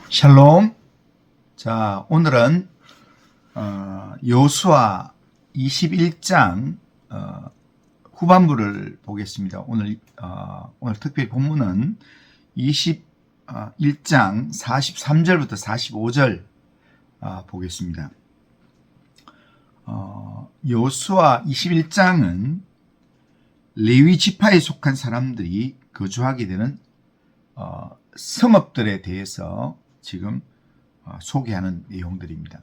샬롬. 자, 오늘은 여호수아 21장 후반부를 보겠습니다. 오늘 특별히 본문은 21장 43절부터 45절 보겠습니다. 여호수아 21장은 레위 지파에 속한 사람들이 거주하게 되는 성읍들에 대해서 지금 소개하는 내용들입니다.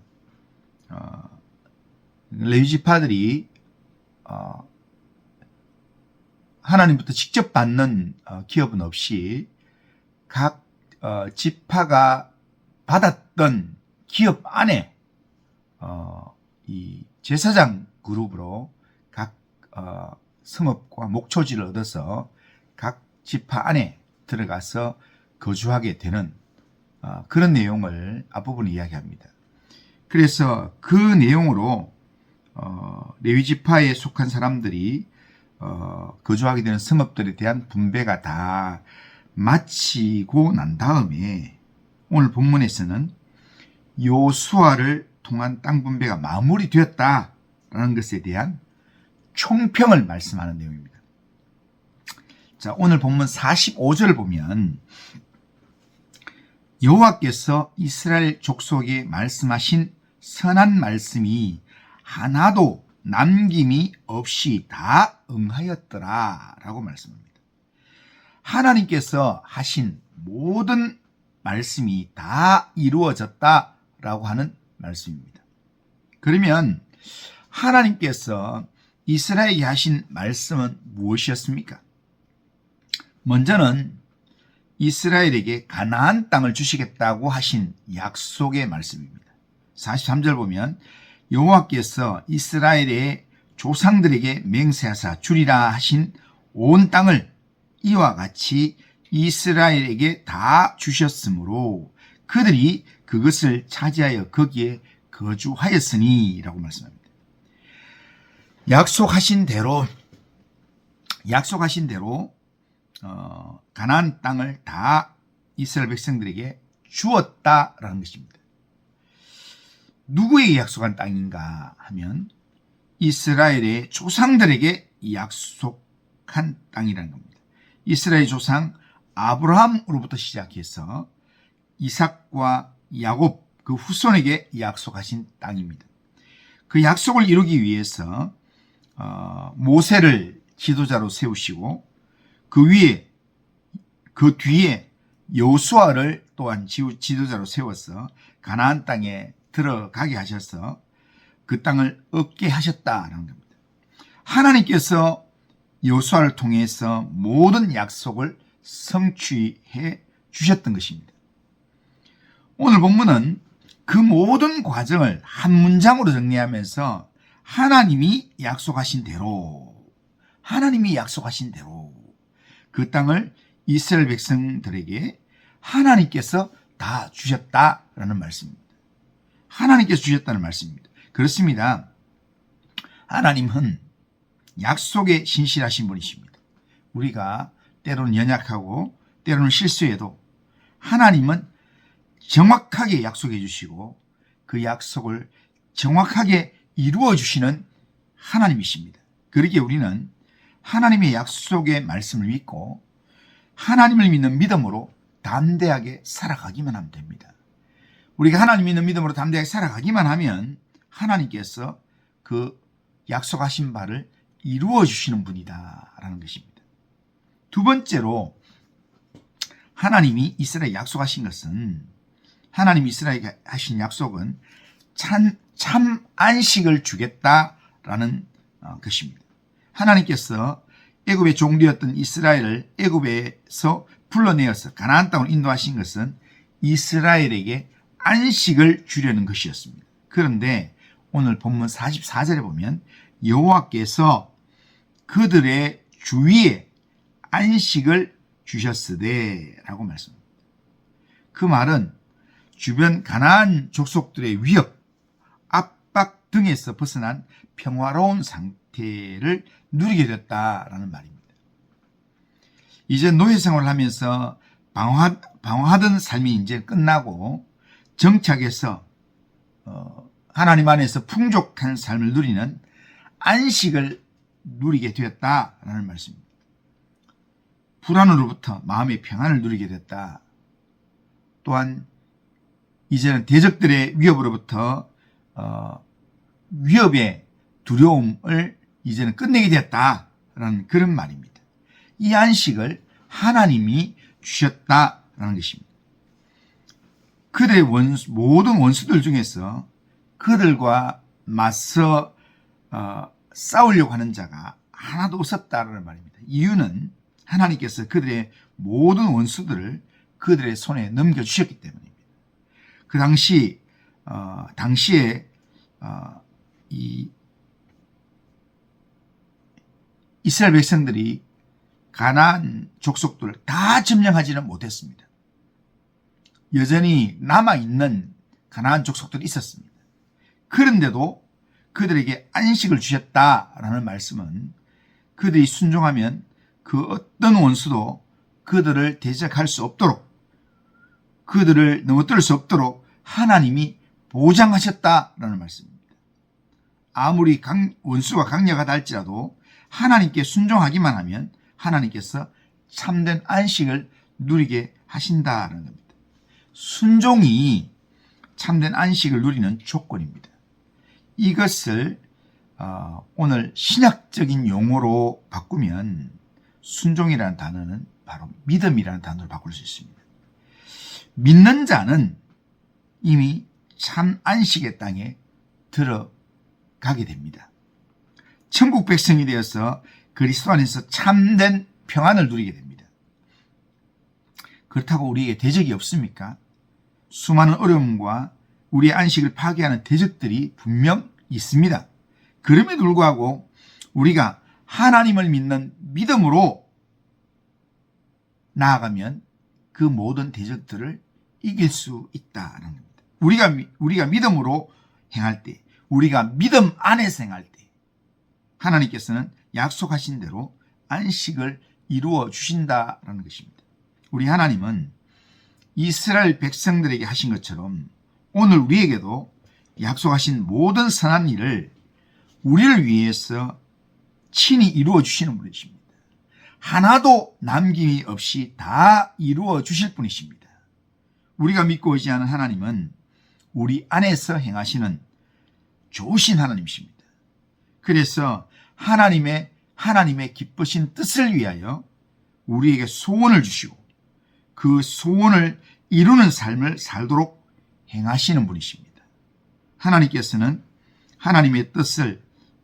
레위 지파들이 하나님부터 직접 받는 기업은 없이 각 지파가 받았던 기업 안에 이 제사장 그룹으로 각 성읍과 목초지를 얻어서 각 지파 안에 들어가서 거주하게 되는 그런 내용을 앞부분에 이야기합니다. 그래서 그 내용으로 레위 지파에 속한 사람들이 거주하게 되는 성읍들에 대한 분배가 다 마치고 난 다음에 오늘 본문에서는 여호수아를 통한 땅 분배가 마무리되었다라는 것에 대한 총평을 말씀하는 내용입니다. 자, 오늘 본문 45절을 보면 여호와께서 이스라엘 족속에 말씀하신 선한 말씀이 하나도 남김이 없이 다 응하였더라 라고 말씀합니다. 하나님께서 하신 모든 말씀이 다 이루어졌다 라고 하는 말씀입니다. 그러면 하나님께서 이스라엘에게 하신 말씀은 무엇이었습니까? 먼저는 이스라엘에게 가나안 땅을 주시겠다고 하신 약속의 말씀입니다. 43절 보면 여호와께서 이스라엘의 조상들에게 맹세하사 주리라 하신 온 땅을 이와 같이 이스라엘에게 다 주셨으므로 그들이 그것을 차지하여 거기에 거주하였으니 라고 말씀합니다. 약속하신 대로 가나안 땅을 다 이스라엘 백성들에게 주었다라는 것입니다. 누구에게 약속한 땅인가 하면 이스라엘의 조상들에게 약속한 땅이라는 겁니다. 이스라엘 조상 아브라함으로부터 시작해서 이삭과 야곱 그 후손에게 약속하신 땅입니다. 그 약속을 이루기 위해서 모세를 지도자로 세우시고 그 뒤에 여호수아를 또한 지도자로 세워서 가나안 땅에 들어가게 하셔서 그 땅을 얻게 하셨다는 겁니다. 하나님께서 여호수아를 통해서 모든 약속을 성취해 주셨던 것입니다. 오늘 본문은 그 모든 과정을 한 문장으로 정리하면서 하나님이 약속하신 대로 그 땅을 이스라엘 백성들에게 하나님께서 다 주셨다라는 말씀입니다. 하나님께서 주셨다는 말씀입니다. 그렇습니다. 하나님은 약속에 신실하신 분이십니다. 우리가 때로는 연약하고 때로는 실수해도 하나님은 정확하게 약속해 주시고 그 약속을 정확하게 이루어 주시는 하나님이십니다. 그러기에 우리는 하나님의 약속의 말씀을 믿고 하나님을 믿는 믿음으로 담대하게 살아가기만 하면 됩니다. 우리가 하나님 믿는 믿음으로 담대하게 살아가기만 하면 하나님께서 그 약속하신 바를 이루어 주시는 분이다라는 것입니다. 두 번째로 하나님이 이스라엘에 약속하신 것은 하나님이 이스라엘에게 하신 약속은 참 안식을 주겠다라는 것입니다. 하나님께서 애굽의 종되었던 이스라엘을 애굽에서 불러내어서 가나안 땅으로 인도하신 것은 이스라엘에게 안식을 주려는 것이었습니다. 그런데 오늘 본문 44절에 보면 여호와께서 그들의 주위에 안식을 주셨으되 라고 말씀합니다. 그 말은 주변 가나안 족속들의 위협, 압박 등에서 벗어난 평화로운 상태를 누리게 됐다라는 말입니다. 이제 노예 생활을 하면서 방황하던 삶이 이제 끝나고 정착해서 하나님 안에서 풍족한 삶을 누리는 안식을 누리게 되었다라는 말씀입니다. 불안으로부터 마음의 평안을 누리게 됐다. 또한 이제는 대적들의 위협으로부터 위협의 두려움을 이제는 끝내게 되었다라는 그런 말입니다. 이 안식을 하나님이 주셨다라는 것입니다. 그들의 모든 원수들 중에서 그들과 맞서 싸우려고 하는 자가 하나도 없었다라는 말입니다. 이유는 하나님께서 그들의 모든 원수들을 그들의 손에 넘겨주셨기 때문입니다. 그 당시에 이 이스라엘 백성들이 가나안 족속들을 다 점령하지는 못했습니다. 여전히 남아있는 가나안 족속들이 있었습니다. 그런데도 그들에게 안식을 주셨다라는 말씀은 그들이 순종하면 그 어떤 원수도 그들을 대적할 수 없도록, 그들을 넘어뜨릴 수 없도록 하나님이 보장하셨다라는 말씀입니다. 아무리 원수가 강력하다 할지라도 하나님께 순종하기만 하면 하나님께서 참된 안식을 누리게 하신다는 겁니다. 순종이 참된 안식을 누리는 조건입니다. 이것을 오늘 신학적인 용어로 바꾸면 순종이라는 단어는 바로 믿음이라는 단어로 바꿀 수 있습니다. 믿는 자는 이미 참 안식의 땅에 들어가게 됩니다. 천국 백성이 되어서 그리스도 안에서 참된 평안을 누리게 됩니다. 그렇다고 우리에게 대적이 없습니까? 수많은 어려움과 우리의 안식을 파괴하는 대적들이 분명 있습니다. 그럼에도 불구하고 우리가 하나님을 믿는 믿음으로 나아가면 그 모든 대적들을 이길 수 있다는 겁니다. 우리가 믿음으로 행할 때, 우리가 믿음 안에서 행할 때 하나님께서는 약속하신 대로 안식을 이루어 주신다는 것입니다. 우리 하나님은 이스라엘 백성들에게 하신 것처럼 오늘 우리에게도 약속하신 모든 선한 일을 우리를 위해서 친히 이루어 주시는 분이십니다. 하나도 남김이 없이 다 이루어 주실 분이십니다. 우리가 믿고 의지하는 하나님은 우리 안에서 행하시는 좋으신 하나님이십니다. 그래서 하나님의 기쁘신 뜻을 위하여 우리에게 소원을 주시고 그 소원을 이루는 삶을 살도록 행하시는 분이십니다. 하나님께서는 하나님의 뜻을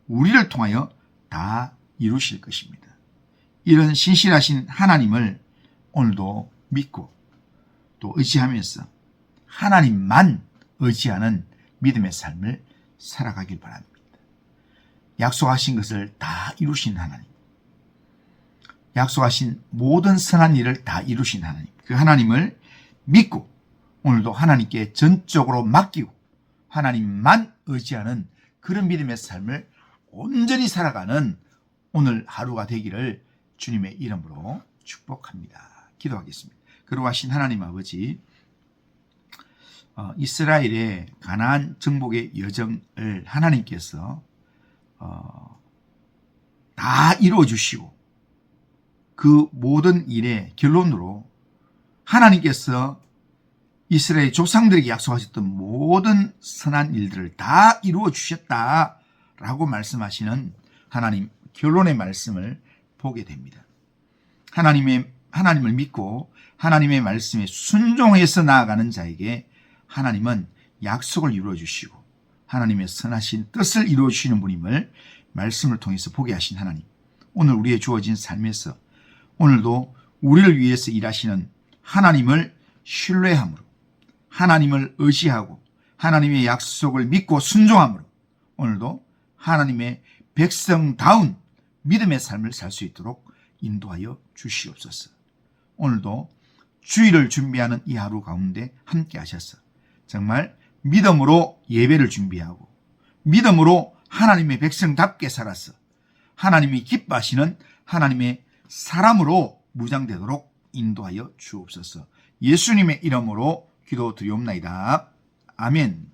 우리를 통하여 다 이루실 것입니다. 이런 신실하신 하나님을 오늘도 믿고 또 의지하면서 하나님만 의지하는 믿음의 삶을 살아가길 바랍니다. 약속하신 것을 다 이루신 하나님, 약속하신 모든 선한 일을 다 이루신 하나님, 그 하나님을 믿고 오늘도 하나님께 전적으로 맡기고 하나님만 의지하는 그런 믿음의 삶을 온전히 살아가는 오늘 하루가 되기를 주님의 이름으로 축복합니다. 기도하겠습니다. 거룩하신 하나님 아버지, 이스라엘의 가나안 정복의 여정을 하나님께서 다 이루어 주시고 그 모든 일의 결론으로 하나님께서 이스라엘 조상들에게 약속하셨던 모든 선한 일들을 다 이루어 주셨다라고 말씀하시는 하나님 결론의 말씀을 보게 됩니다. 하나님을 믿고 하나님의 말씀에 순종해서 나아가는 자에게 하나님은 약속을 이루어 주시고 하나님의 선하신 뜻을 이루어 주시는 분임을 말씀을 통해서 보게 하신 하나님, 오늘 우리의 주어진 삶에서 오늘도 우리를 위해서 일하시는 하나님을 신뢰함으로, 하나님을 의지하고 하나님의 약속을 믿고 순종함으로 오늘도 하나님의 백성다운 믿음의 삶을 살 수 있도록 인도하여 주시옵소서. 오늘도 주일을 준비하는 이 하루 가운데 함께 하셔서 정말 믿음으로 예배를 준비하고 믿음으로 하나님의 백성답게 살아서 하나님이 기뻐하시는 하나님의 사람으로 무장되도록 인도하여 주옵소서. 예수님의 이름으로 기도드리옵나이다. 아멘.